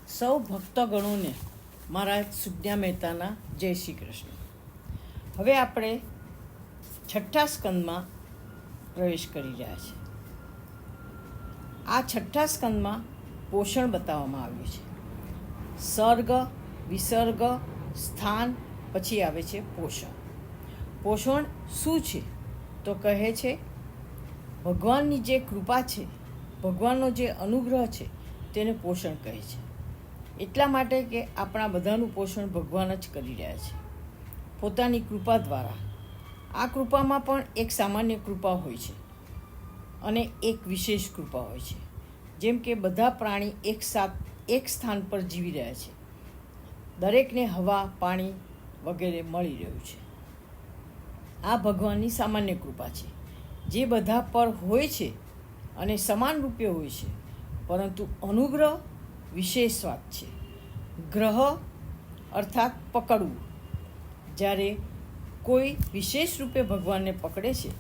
સૌ ભક્તગણોને મારા સુજ્ઞા મહેતાના જય શ્રી કૃષ્ણ. હવે આપણે છઠ્ઠા સ્કંદમાં પ્રવેશ કરી રહ્યા છીએ. આ છઠ્ઠા સ્કંદમાં પોષણ બતાવવામાં આવ્યું છે. સર્ગ, વિસર્ગ, સ્થાન, પછી આવે છે પોષણ. પોષણ શું છે તો કહે છે ભગવાનની જે કૃપા છે, ભગવાનનો જે અનુગ્રહ છે તેને પોષણ કહે છે. એટલા માટે કે આપણા બધાનું પોષણ ભગવાન જ કરી રહ્યા છે પોતાની કૃપા દ્વારા. આ કૃપામાં પણ એક સામાન્ય કૃપા હોય છે અને એક વિશેષ કૃપા હોય છે. જેમ કે બધા પ્રાણી એક સ્થાન પર જીવી રહ્યા છે, દરેકને હવા, પાણી વગેરે મળી રહ્યું છે. આ ભગવાનની સામાન્ય કૃપા છે જે બધા પર હોય છે અને સમાન રૂપે હોય છે, પરંતુ અનુગ્રહ વિશેષ વાત છે. ગ્રહ અર્થાત પકડવું. જ્યારે કોઈ વિશેષ રૂપે ભગવાનને પકડે છે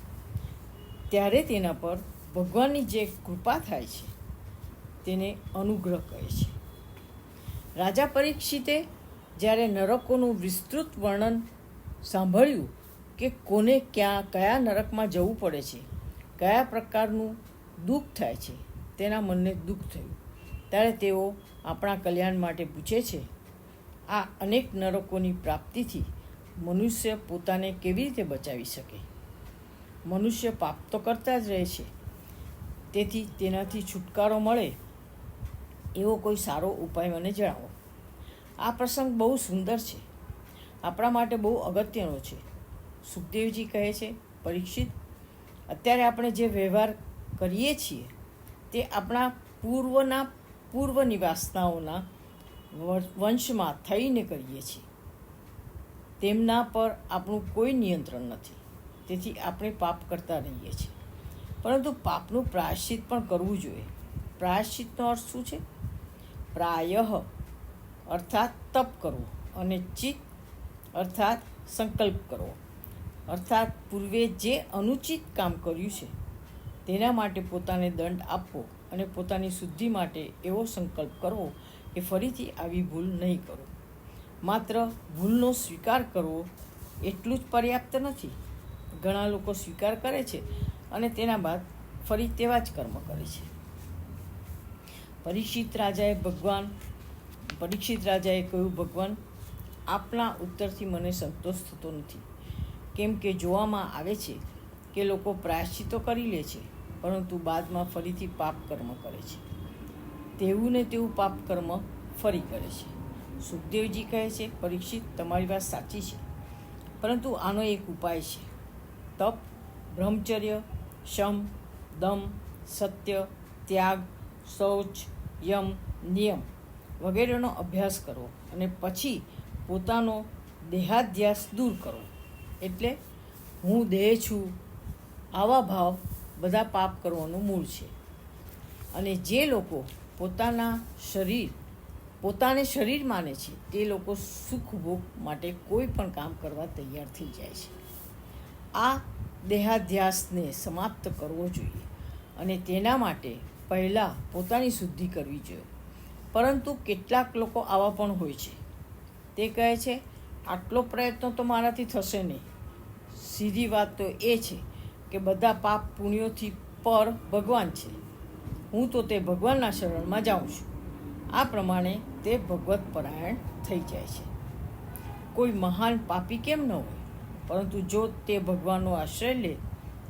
ત્યારે તેના પર ભગવાનની જે કૃપા થાય છે તેને અનુગ્રહ કહે છે. રાજા પરીક્ષિતે જ્યારે નરકોનું વિસ્તૃત વર્ણન સાંભળ્યું કે કોને કયા નરકમાં જવું પડે છે, કયા પ્રકારનું દુઃખ થાય છે, તેના મનને દુઃખ થયું. ત્યારે તેઓ આપણા કલ્યાણ માટે પૂછે છે, આ અનેક નરકોની પ્રાપ્તિથી મનુષ્ય પોતાને કેવી રીતે બચાવી શકે? મનુષ્ય પાપ તો કરતા જ રહે છે, તેથી તેનાથી છુટકારો મળે એવો કોઈ સારો ઉપાય મને જણાવો. આ પ્રસંગ બહુ સુંદર છે, આપણા માટે બહુ અગત્યનો છે. સુખદેવજી કહે છે, પરીક્ષિત, અત્યારે આપણે જે વ્યવહાર કરીએ છીએ તે આપણા પૂર્વ નિવાસનાઓના વંશમાં થઈને કરીએ છીએ. તેમના પર આપણું કોઈ નિયંત્રણ નથી, તેથી આપણે પાપ કરતા રહીએ છીએ. પરંતુ પાપનું પ્રાયશ્ચિત પણ કરવું જોઈએ. પ્રાયશ્ચિતનો અર્થ શું છે? પ્રાયઃ અર્થાત તપ કરવો અને ચિત્ત અર્થાત સંકલ્પ કરવો. અર્થાત પૂર્વે જે અનુચિત કામ કર્યું છે તેના માટે પોતાને દંડ આપવો અને પોતાની શુદ્ધિ માટે એવો સંકલ્પ કરવો કે ફરીથી આવી ભૂલ નહીં કરું. માત્ર ભૂલનો સ્વીકાર કરવો એટલું જ પર્યાપ્ત નથી. ઘણા લોકો સ્વીકાર કરે છે અને તેના બાદ ફરી તેવા જ કર્મ કરે છે. પરીક્ષિત રાજાએ કહ્યું, ભગવાન, આપના ઉત્તરથી મને સંતોષ થતો નથી. કેમ કે જોવામાં આવે છે કે લોકો પ્રાયશ્ચિતો કરી લે છે, પરંતુ બાદમાં ફરીથી પાપ કર્મ કરે છે. તેવું ને તેવું પાપ કર્મ ફરી કરે છે. સુખદેવજી કહે છે, પરીક્ષિત, તમારી વાત સાચી છે, પરંતુ આનો એક ઉપાય છે. તપ, બ્રહ્મચર્ય, શમ, દમ, સત્ય, ત્યાગ, શૌચ, યમ, નિયમ વગેરેનો અભ્યાસ કરવો અને પછી પોતાનો દેહાધ્યાસ દૂર કરવો. એટલે હું દેહ છું, આવા ભાવ બધા પાપ કરવાનું મૂળ છે. અને જે લોકો પોતાને શરીર માને છે તે લોકો સુખ ભોગ માટે કોઈ પણ કામ કરવા તૈયાર થઈ જાય છે. આ દેહાધ્યાસને સમાપ્ત કરવો જોઈએ અને તેના માટે પહેલાં પોતાની શુદ્ધિ કરવી જોઈએ. પરંતુ કેટલાક લોકો આવા પણ હોય છે, તે કહે છે, આટલો પ્રયત્ન તો મારાથી થશે નહીં. સીધી વાત તો એ છે કે બધા પાપ પુણ્યોથી પર ભગવાન છે, હું તો તે ભગવાનના શરણમાં જાઉં છું. આ પ્રમાણે તે ભગવત પરાયણ થઈ જાય છે. કોઈ મહાન પાપી કેમ ન હોય, પરંતુ જો તે ભગવાનનો આશ્રય લે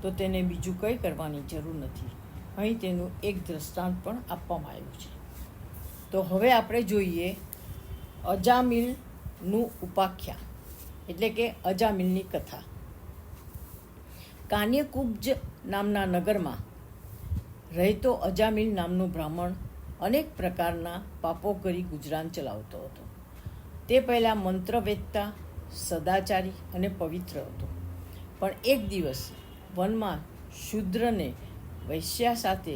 તો તેને બીજું કંઈ કરવાની જરૂર નથી. અહીં તેનું એક દ્રષ્ટાંત પણ આપવામાં આવ્યું છે. તો હવે આપણે જોઈએ અજામિલનું ઉપાખ્યાન, એટલે કે અજામિલની કથા. કાન્યકુબ્જ નામના નગરમાં રહેતો અજામિલ નામનો બ્રાહ્મણ અનેક પ્રકારના પાપો કરી ગુજરાન ચલાવતો હતો. તે પહેલાં મંત્રવેત્તા, સદાચારી અને પવિત્ર હતો. પણ એક દિવસ વનમાં શૂદ્રને વૈશ્યા સાથે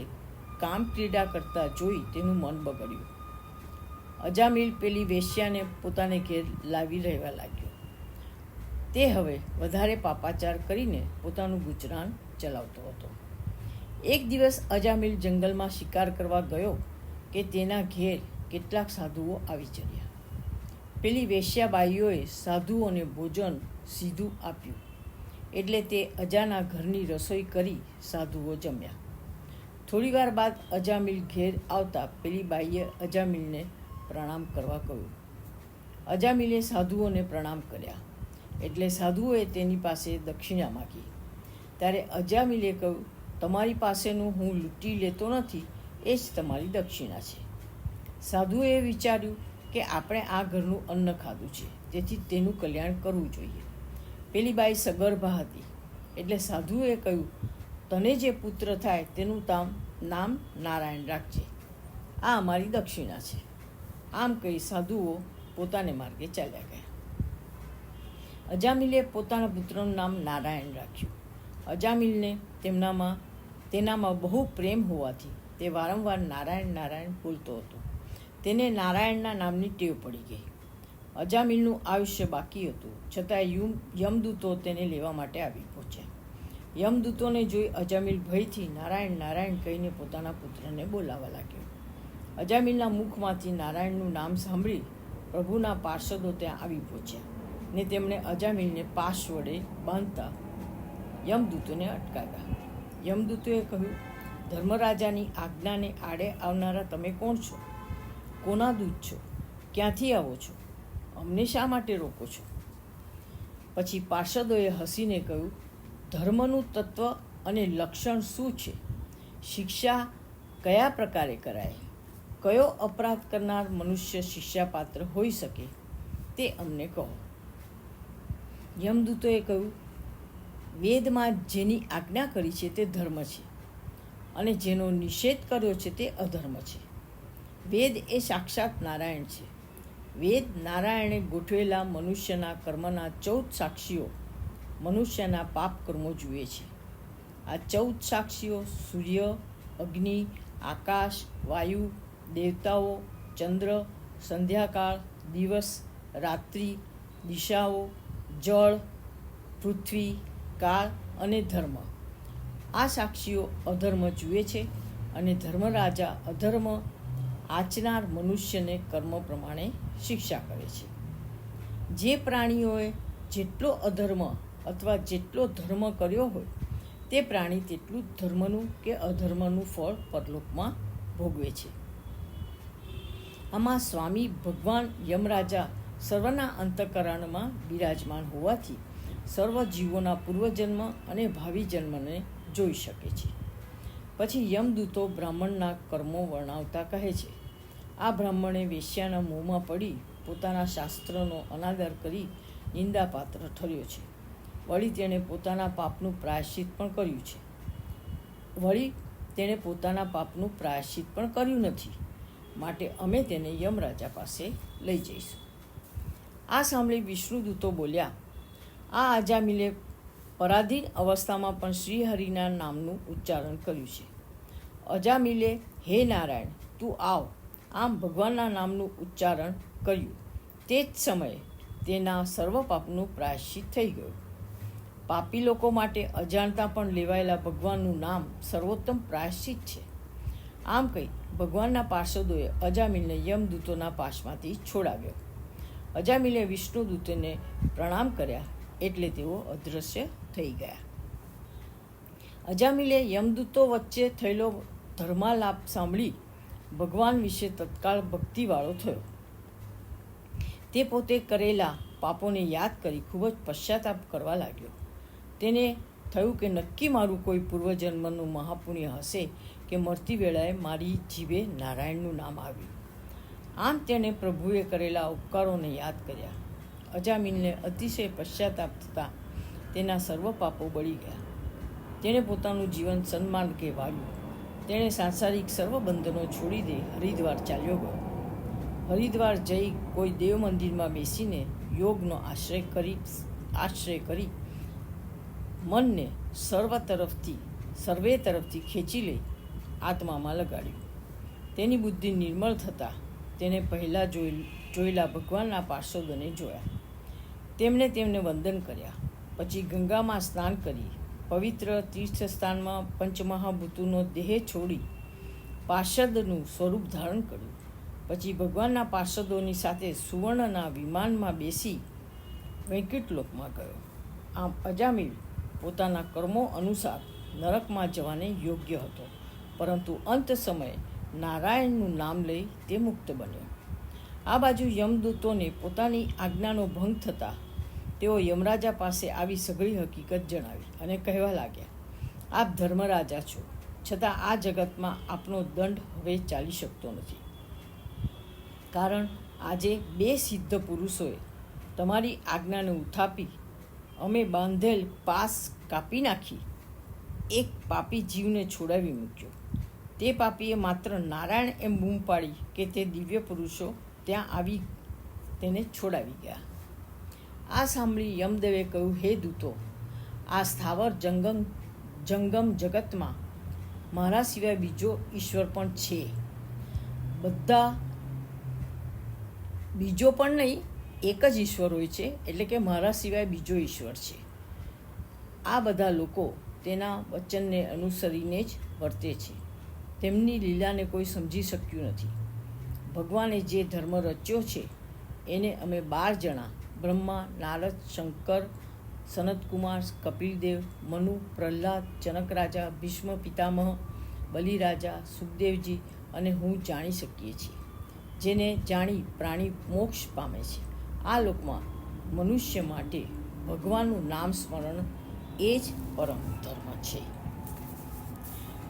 કામ ક્રીડા કરતા જોઈ તેનું મન બગડ્યું. અજામિલ પેલી વેશ્યાને પોતાને ઘેર લાવી રહેવા લાગ્યો. તે હવે વધારે પાપાચાર કરીને પોતાનું ગુજરાન ચલાવતો હતો. એક દિવસ અજામિલ જંગલમાં શિકાર કરવા ગયો કે તેના ઘેર કેટલાક સાધુઓ આવી ચડ્યા. પેલી વેશ્યાબાઈઓએ સાધુઓને ભોજન સીધું આપ્યું, એટલે તે અજાના ઘરની રસોઈ કરી સાધુઓ જમ્યા. થોડીવાર બાદ અજામિલ ઘેર આવતા પેલી બાઈએ અજામિલને પ્રણામ કરવા કહ્યું. અજામિલે સાધુઓને પ્રણામ કર્યા, એટલે સાધુઓએ તેની પાસે દક્ષિણા માગી. ત્યારે અજામિલે કહ્યું, તમારી પાસેનું હું લૂંટી લેતો નથી, એ જ તમારી દક્ષિણા છે. સાધુએ વિચાર્યું કે આપણે આ ઘરનું અન્ન ખાધું છે, તેથી તેનું કલ્યાણ કરવું જોઈએ. પેલી બાઈ સગર્ભા હતી, એટલે સાધુએ કહ્યું, તને જે પુત્ર થાય તેનું નામ નારાયણ રાખજે, આ અમારી દક્ષિણા છે. આમ કહી સાધુઓ પોતાને માર્ગે ચાલ્યા ગયા. અજામિલે પોતાના પુત્રનું નામ નારાયણ રાખ્યું. અજામિલને તેનામાં બહુ પ્રેમ હોવાથી તે વારંવાર નારાયણ નારાયણ બોલતો હતો. તેને નારાયણના નામની ટેવ પડી ગઈ. અજામિલનું આયુષ્ય બાકી હતું, છતાં યમદૂતો તેને લેવા માટે આવી પહોંચ્યા. યમદૂતોને જોઈ અજામિલ ભયથી નારાયણ નારાયણ કહીને પોતાના પુત્રને બોલાવવા લાગ્યો. અજામિલના મુખમાંથી નારાયણનું નામ સાંભળી પ્રભુના પાર્ષદો ત્યાં આવી પહોંચ્યા ને તેમણે અજામિલને પાશ વડે બાંધતા યમદૂતોને અટકાવ્યા. યમદૂતોએ કહ્યું, ધર્મરાજાની આજ્ઞાને આડે આવનારા તમે કોણ છો? કોના દૂત છો? ક્યાંથી આવો છો? અમને શા માટે રોકો છો? પછી પાર્ષદોએ હસીને કહ્યું, ધર્મનું તત્વ અને લક્ષણ શું છે? શિક્ષા કયા પ્રકારે કરાય? કયો અપરાધ કરનાર મનુષ્ય શિક્ષાપાત્ર હોઈ શકે તે અમને કહો. યમદૂતોએ કહ્યું, વેદમાં જેની આજ્ઞા કરી છે તે ધર્મ છે, અને જેનો નિષેધ કર્યો છે તે અધર્મ છે. વેદ એ સાક્ષાત નારાયણ છે. વેદ નારાયણે ગોઠવેલા મનુષ્યના કર્મના 14 સાક્ષીઓ મનુષ્યના પાપ કર્મો જુએ છે. આ 14 સાક્ષીઓ સૂર્ય, અગ્નિ, આકાશ, વાયુ, દેવતાઓ, ચંદ્ર, સંધ્યાકાળ, દિવસ, રાત્રિ, દિશાઓ, જળ, પૃથ્વી, કાળ અને ધર્મ. આ સાક્ષીઓ અધર્મ જુએ છે, અને ધર્મરાજા અધર્મ આચનાર મનુષ્યને કર્મ પ્રમાણે શિક્ષા કરે છે. જે પ્રાણીઓએ જેટલો અધર્મ અથવા જેટલો ધર્મ કર્યો હોય તે પ્રાણી તેટલું ધર્મનું કે અધર્મનું ફળ પરલોકમાં ભોગવે છે. આમાં સ્વામી ભગવાન યમરાજા સર્વના અંતઃકરણમાં બિરાજમાન હોવાથી સર્વ જીવોના પૂર્વજન્મ અને ભાવિ જન્મને જોઈ શકે છે. પછી યમદૂતો બ્રાહ્મણના કર્મો વર્ણવતા કહે છે, આ બ્રાહ્મણે વેશ્યાના મોંમાં પડી પોતાના શાસ્ત્રનો અનાદર કરી નિંદાપાત્ર ઠર્યો છે. વળી તેણે પોતાના પાપનું પ્રાયશ્ચિત પણ કર્યું નથી. માટે અમે તેને યમરાજા પાસે લઈ જઈશું. આ સાંભળી વિષ્ણુદૂતો બોલ્યા, આ અજામિલે પરાધીન અવસ્થામાં પણ શ્રીહરિના નામનું ઉચ્ચારણ કર્યું છે. અજામિલે, હે નારાયણ, તું આવ, આમ ભગવાનના નામનું ઉચ્ચારણ કર્યું. તે જ સમયે તેના સર્વ પાપનું પ્રાયશ્ચિત થઈ ગયું. પાપી લોકો માટે અજાણતા પણ લેવાયેલા ભગવાનનું નામ સર્વોત્તમ પ્રાયશ્ચિત છે. આમ કહી ભગવાનના પાર્ષદોએ અજામિલને યમદૂતોના પાશમાંથી છોડાવ્યો. અજામિલે વિષ્ણુદૂતને પ્રણામ કર્યા, એટલે તેઓ અદૃશ્ય થઈ ગયા. અજામિલે યમદૂતો વચ્ચે થયેલો ધર્માલાપ સાંભળી ભગવાન વિશે તત્કાળ ભક્તિવાળો થયો. તે પોતે કરેલા પાપોને યાદ કરી ખૂબ જ પશ્ચાતાપ કરવા લાગ્યો. તેને થયું કે નક્કી મારું કોઈ પૂર્વજન્મનું મહાપુણ્ય હશે કે મરતી વેળાએ મારી જીભે નારાયણનું નામ આવ્યું. આમ તેણે પ્રભુએ કરેલા ઉપકારોને યાદ કર્યા. અજામિલને અતિશય પશ્ચાતાપ થતાં તેના સર્વ પાપો બળી ગયા. તેણે પોતાનું જીવન સન્માર્ગે વાળ્યું. તેણે સાંસારિક સર્વ બંધનો છોડી દે હરિદ્વાર ચાલ્યો ગયો. હરિદ્વાર જઈ કોઈ દેવ મંદિરમાં બેસીને યોગનો આશ્રય કરી મનને સર્વે તરફથી ખેંચી લઈ આત્મામાં લગાડ્યું. તેની બુદ્ધિ નિર્મળ થતાં તેને પહેલાં જોયેલા ભગવાનના પાર્ષદોને જોયા. તેમણે તેમને વંદન કર્યા. પછી ગંગામાં સ્નાન કરી પવિત્ર તીર્થસ્થાનમાં પંચમહાભૂતોનો દેહ છોડી પાર્ષદનું સ્વરૂપ ધારણ કર્યું. પછી ભગવાનના પાર્ષદોની સાથે સુવર્ણના વિમાનમાં બેસી વૈકુંઠલોકમાં ગયો. આમ અજામિલ પોતાના કર્મો અનુસાર નરકમાં જવાને યોગ્ય હતો, પરંતુ અંત સમયે નારાયણનું નામ લઈ તે મુક્ત બન્યો. આ બાજુ યમદૂતોને પોતાની આજ્ઞાનો ભંગ થતાં તેઓ યમરાજા પાસે આવી સઘળી હકીકત જણાવી અને કહેવા લાગ્યા, આપ ધર્મરાજા છો, છતાં આ જગતમાં આપનો દંડ હવે ચાલી શકતો નથી. કારણ આજે 2 સિદ્ધ પુરુષોએ તમારી આજ્ઞાને ઉથાપી અમે બાંધેલ પાસ કાપી નાખી એક પાપી જીવને છોડાવી મૂક્યો. તે પાપીએ માત્ર નારાયણ એમ બૂમ પાડી કે તે દિવ્ય પુરુષો ત્યાં આવી તેને છોડાવી ગયા. આ સાંભળી યમદેવે કહ્યું, હે દૂતો, આ સ્થાવર જંગમ જગતમાં મારા સિવાય બીજો ઈશ્વર પણ છે. બધા બીજો પણ નહીં, એક જ ઈશ્વર હોય છે, એટલે કે મારા સિવાય બીજો ઈશ્વર છે. આ બધા લોકો તેના વચનને અનુસરીને જ વર્તે છે. તેમની લીલાને કોઈ સમજી શક્યું નથી. ભગવાને જે ધર્મ રચ્યો છે એને અમે 12 જણા બ્રહ્મા, નારદ, શંકર, સનતકુમાર, કપિલદેવ, મનુ, પ્રહલાદ, જનક રાજા, ભીષ્મ પિતામહ, બલિરાજા, સુખદેવજી અને હું જાણી શકીએ છીએ. જેને જાણી પ્રાણી મોક્ષ પામે છે. આ લોકમાં મનુષ્ય માટે ભગવાનનું નામ સ્મરણ એ જ પરમ ધર્મ છે.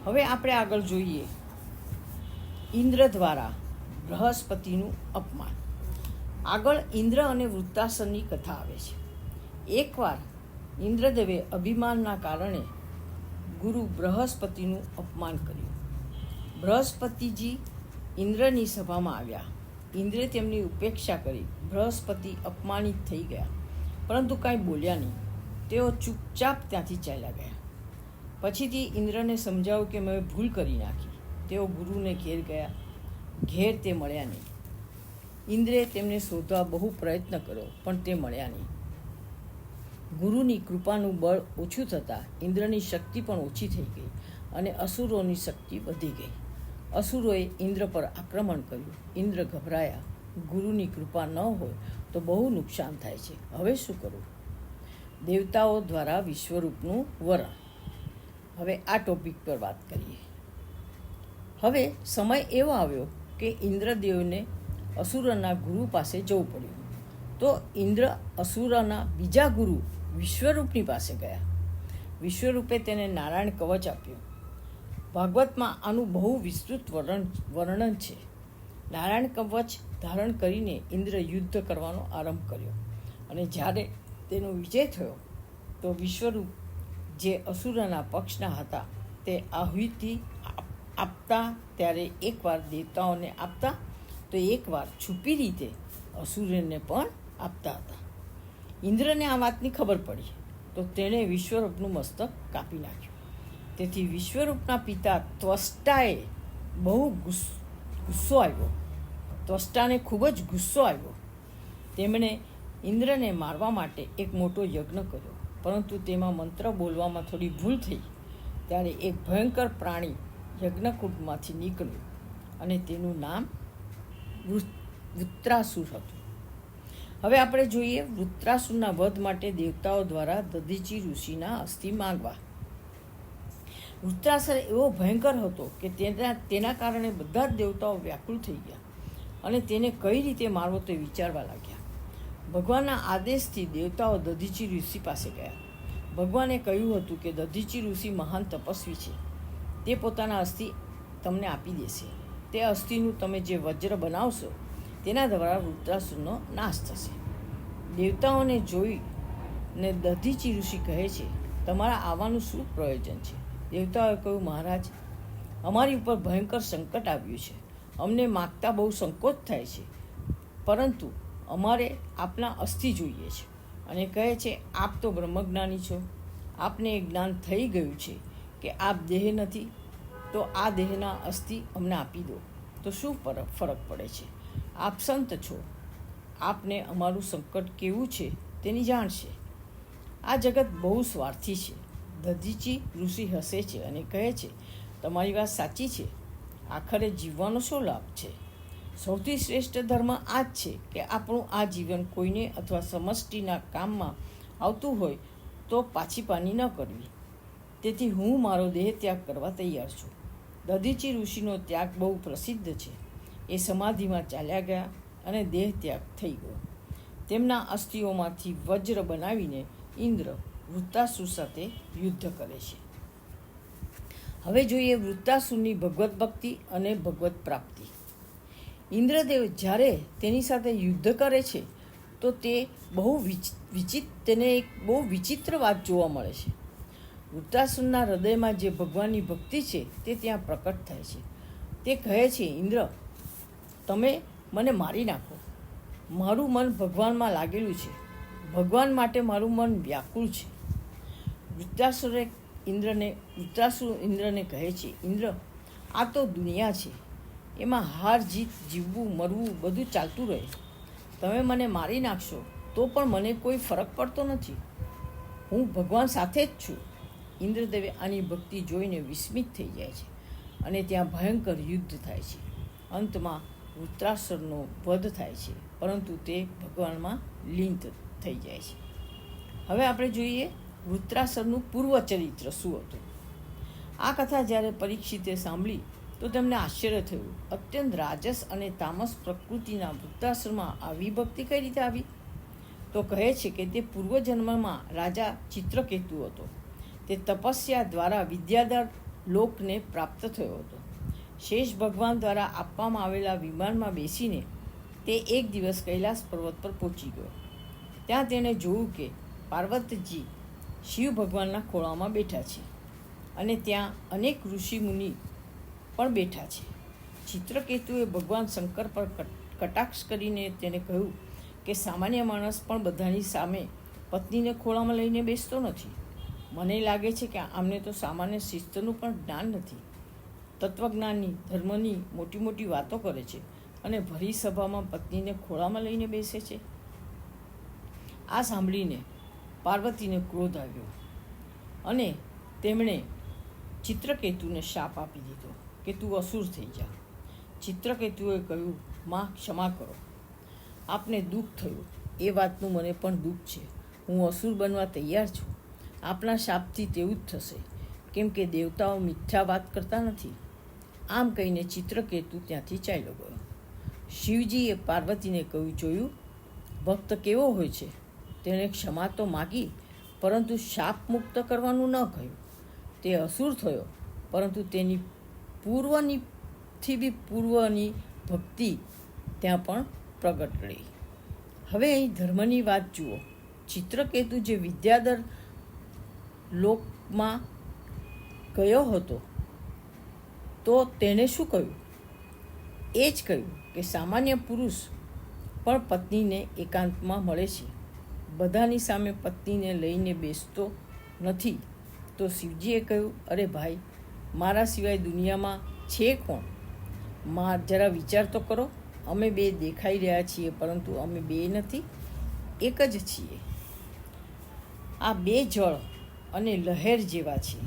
હવે આપણે આગળ જોઈએ ઇન્દ્ર દ્વારા બૃહસ્પતિનું અપમાન. આગળ ઇન્દ્ર અને વૃત્રાસુરની કથા આવે છે. એકવાર ઇન્દ્રદેવે અભિમાનના કારણે ગુરુ બૃહસ્પતિનું અપમાન કર્યું. બૃહસ્પતિજી ઇન્દ્રની સભામાં આવ્યા. ઇન્દ્રે તેમની ઉપેક્ષા કરી. બૃહસ્પતિ અપમાનિત થઈ ગયા, પરંતુ કાંઈ બોલ્યા નહીં. તેઓ ચૂપચાપ ત્યાંથી ચાલ્યા ગયા. પછીથી ઇન્દ્રને સમજાવ્યું કે મેં ભૂલ કરી નાખી. તેઓ ગુરુને ઘેર ગયા. ઘેર તે મળ્યા નહીં. ઇન્દ્રે તેમને શોધવા બહુ પ્રયત્ન કર્યો, પણ તે મળ્યા નહીં. ગુરુની કૃપાનું બળ ઓછું થતાં ઇન્દ્રની શક્તિ પણ ઓછી થઈ ગઈ અને અસુરોની શક્તિ વધી ગઈ. અસુરોએ ઇન્દ્ર પર આક્રમણ કર્યું. ઇન્દ્ર ગભરાયા. ગુરુની કૃપા ન હોય તો બહુ નુકસાન થાય છે. હવે શું કરવું? દેવતાઓ દ્વારા વિશ્વરૂપનું વરણ. હવે આ ટોપિક પર વાત કરીએ. હવે સમય એવો આવ્યો કે ઇન્દ્રદેવને અસુરના ગુરુ પાસે જવું પડ્યું. તો ઇન્દ્ર અસુરના બીજા ગુરુ વિશ્વરૂપની પાસે ગયા. વિશ્વરૂપે તેને નારાયણ કવચ આપ્યું. ભાગવતમાં આનું બહુ વિસ્તૃત વર્ણન છે. નારાયણ કવચ ધારણ કરીને ઇન્દ્ર યુદ્ધ કરવાનો આરંભ કર્યો અને જ્યારે તેનો વિજય થયો તો વિશ્વરૂપ જે અસુરના પક્ષના હતા તે આહુતિ આપતા ત્યારે એકવાર દેવતાઓને આપતા તો એકવાર છુપી રીતે અસુરને પણ આપતા હતા. ઇન્દ્રને આ વાતની ખબર પડી તો તેણે વિશ્વરૂપનું મસ્તક કાપી નાખ્યું. તેથી વિશ્વરૂપના પિતા ત્વષ્ટાએ બહુ ગુસ્સો આવ્યો. ત્વષ્ટાને ખૂબ જ ગુસ્સો આવ્યો. તેમણે ઇન્દ્રને મારવા માટે એક મોટો યજ્ઞ કર્યો, પરંતુ તેમાં મંત્ર બોલવામાં થોડી ભૂલ થઈ. ત્યારે એક ભયંકર પ્રાણી યજ્ઞકુંડમાંથી નીકળ્યું અને તેનું નામ વૃત્રાસુર હતું. હવે આપણે જોઈએ વૃત્રાસુરના વધ માટે દેવતાઓ દ્વારા દધીચી ઋષિના અસ્થિ માંગવા. વૃત્રાસુર એવો ભયંકર હતો કે તેના કારણે બધા જ દેવતાઓ વ્યાકુળ થઈ ગયા અને તેને કઈ રીતે મારવો તે વિચારવા લાગ્યા. ભગવાનના આદેશથી દેવતાઓ દધીચી ઋષિ પાસે ગયા. ભગવાને કહ્યું હતું કે દધીચી ઋષિ મહાન તપસ્વી છે. તે પોતાના અસ્થિ તમને આપી દેશે. તે અસ્થિનું તમે જે વજ્ર બનાવશો તેના દ્વારા વૃત્રાસુરનો નાશ થશે. દેવતાઓને જોઈને દધીચી ઋષિ કહે છે, તમારા આવવાનું શું પ્રયોજન છે? દેવતાઓએ કહ્યું, મહારાજ, અમારી ઉપર ભયંકર સંકટ આવ્યું છે. અમને માગતા બહુ સંકોચ થાય છે, પરંતુ અમારે આપના અસ્થિ જોઈએ છે. અને કહે છે, આપ તો બ્રહ્મજ્ઞાની છો. આપને એ જ્ઞાન થઈ ગયું છે કે આપ દેહ નથી, તો આ દેહના અસ્થિ અમને આપી દો તો શું ફરક પડે છે? આપ સંત છો. આપને અમારું સંકટ કેવું છે તેની જાણ છે. આ જગત બહુ સ્વાર્થી છે. દધીચી ઋષિ હસે છે અને કહે છે, તમારી વાત સાચી છે. આખરે જીવવાનો શું લાભ છે? સૌથી શ્રેષ્ઠ ધર્મ આ જ છે કે આપણું આ જીવન કોઈને અથવા સમષ્ટિના કામમાં આવતું હોય તો પાછી પાની ન કરવી. તેથી હું મારો દેહ ત્યાગ કરવા તૈયાર છું. દધીચી ઋષિનો ત્યાગ બહુ પ્રસિદ્ધ છે. એ સમાધિમાં ચાલ્યા ગયા અને દેહ ત્યાગ થઈ ગયો. તેમના અસ્થિઓમાંથી વજ્ર બનાવીને ઇન્દ્ર વૃત્તાસુર સાથે યુદ્ધ કરે છે. હવે જોઈએ વૃત્તાસુરની ભગવત ભક્તિ અને ભગવત પ્રાપ્તિ. ઇન્દ્રદેવ જ્યારે તેની સાથે યુદ્ધ કરે છે તો તે તેને એક બહુ વિચિત્ર વાત જોવા મળે છે. વૃત્તાસુરના હૃદયમાં જે ભગવાનની ભક્તિ છે તે ત્યાં પ્રકટ થાય છે. તે કહે છે, ઇન્દ્ર, તમે મને મારી નાખો. મારું મન ભગવાનમાં લાગેલું છે. ભગવાન માટે મારું મન વ્યાકુળ છે. વૃત્તાસુર ઇન્દ્રને કહે છે, ઇન્દ્ર, આ તો દુનિયા છે. એમાં હાર જીત, જીવવું મરવું બધું ચાલતું રહે. તમે મને મારી નાખશો તો પણ મને કોઈ ફરક પડતો નથી. હું ભગવાન સાથે જ છું. ઇન્દ્રદેવે આની ભક્તિ જોઈને વિસ્મિત થઈ જાય છે અને ત્યાં ભયંકર યુદ્ધ થાય છે. અંતમાં વૃત્રાસુરનો વધ થાય છે, પરંતુ તે ભગવાનમાં લીન થઈ જાય છે. હવે આપણે જોઈએ વૃત્રાસુરનું પૂર્વ ચરિત્ર શું હતું. આ કથા જ્યારે પરીક્ષિતે સાંભળી તો તેમને આશ્ચર્ય થયું. અત્યંત રાજસ અને તામસ પ્રકૃતિના વૃત્રાસુરમાં આવી ભક્તિ કઈ રીતે આવી? તો કહે છે કે તે પૂર્વજન્મમાં રાજા ચિત્રકેતુ હતો. તે તપસ્યા દ્વારા વિદ્યાધર લોકને પ્રાપ્ત થયો હતો. શેષ ભગવાન દ્વારા આપવામાં આવેલા વિમાનમાં બેસીને તે એક દિવસ કૈલાસ પર્વત પર પહોંચી ગયો. ત્યાં તેણે જોયું કે પાર્વતીજી શિવ ભગવાનના ખોળામાં બેઠા છે અને ત્યાં અનેક ઋષિ મુનિ પણ બેઠા છે. ચિત્રકેતુએ ભગવાન શંકર પર કટાક્ષ કરીને તેને કહ્યું કે સામાન્ય માણસ પણ બધાની સામે પત્નીને ખોળામાં લઈને બેસતો નથી. મને લાગે છે કે આમને તો સામાન્ય શિસ્તનું પણ જ્ઞાન નથી. તત્વજ્ઞાનની, ધર્મની મોટી મોટી વાતો કરે છે અને ભરી સભામાં પત્નીને ખોળામાં લઈને બેસે છે. આ સાંભળીને પાર્વતીને ક્રોધ આવ્યો અને તેમણે ચિત્રકેતુને શાપ આપી દીધો કે તું અસુર થઈ જા. ચિત્રકેતુએ કહ્યું, માં ક્ષમા કરો, આપને દુઃખ થયું. એ વાતનું મને પણ દુઃખ છે. હું અસુર બનવા તૈયાર છું. આપના શાપથી તેવું જ થશે, કેમ કે દેવતાઓ મિથ્યા વાત કરતા નથી. આમ કહીને ચિત્રકેતુ ત્યાંથી ચાલ્યો ગયો. શિવજીએ પાર્વતીને કહ્યું, જોયું ભક્ત કેવો હોય છે. તેણે ક્ષમા તો માગી, પરંતુ શાપ મુક્ત કરવાનું ન કહ્યું. તે અસુર થયો, પરંતુ તેની પૂર્વની ભક્તિ ત્યાં પણ પ્રગટ રહી. હવે અહીં ધર્મની વાત જુઓ. ચિત્રકેતુ જે વિદ્યાધર લોકમાં ગયો હતો તો તેણે શું કહ્યું? એ જ કહ્યું કે સામાન્ય પુરુષ પણ પત્નીને એકાંતમાં મળે છે. બધાની સામે પત્નીને લઈને બેસતો નથી. તો શિવજીએ કહ્યું, અરે ભાઈ, મારા સિવાય દુનિયામાં છે કોણ? જરા વિચાર તો કરો. અમે બે દેખાઈ રહ્યા છીએ, પરંતુ અમે બે નથી, એક જ છીએ. આ બે જળ અને લહેર જેવા છે.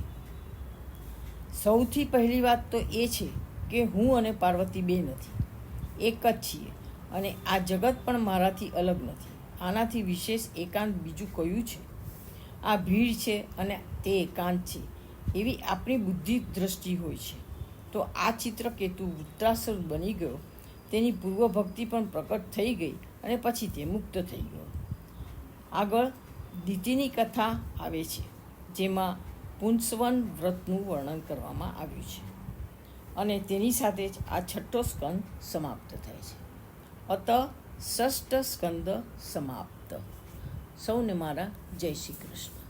સૌથી પહેલી વાત તો એ છે કે હું અને પાર્વતી બે નથી, એક જ છીએ. અને આ જગત પણ મારાથી અલગ નથી. આનાથી વિશેષ એકાંત બીજું કયું છે? આ ભીડ છે અને તે એકાંત છે, એવી આપણી બુદ્ધિ દ્રષ્ટિ હોય છે. તો આ ચિત્રકેતુ વૃત્રાસુર બની ગયો. તેની પૂર્વ ભક્તિ પણ પ્રકટ થઈ ગઈ અને પછી તે મુક્ત થઈ ગયો. આગળ દિતિની કથા આવે છે, જેમાં પુંસવન વ્રતનું વર્ણન કરવામાં આવ્યું છે અને તેની સાથે જ આ 6ઠ્ઠો સ્કંદ સમાપ્ત થાય છે. અત 6ઠ સ્કંદ સમાપ્ત. સૌને મારા જય શ્રી કૃષ્ણ.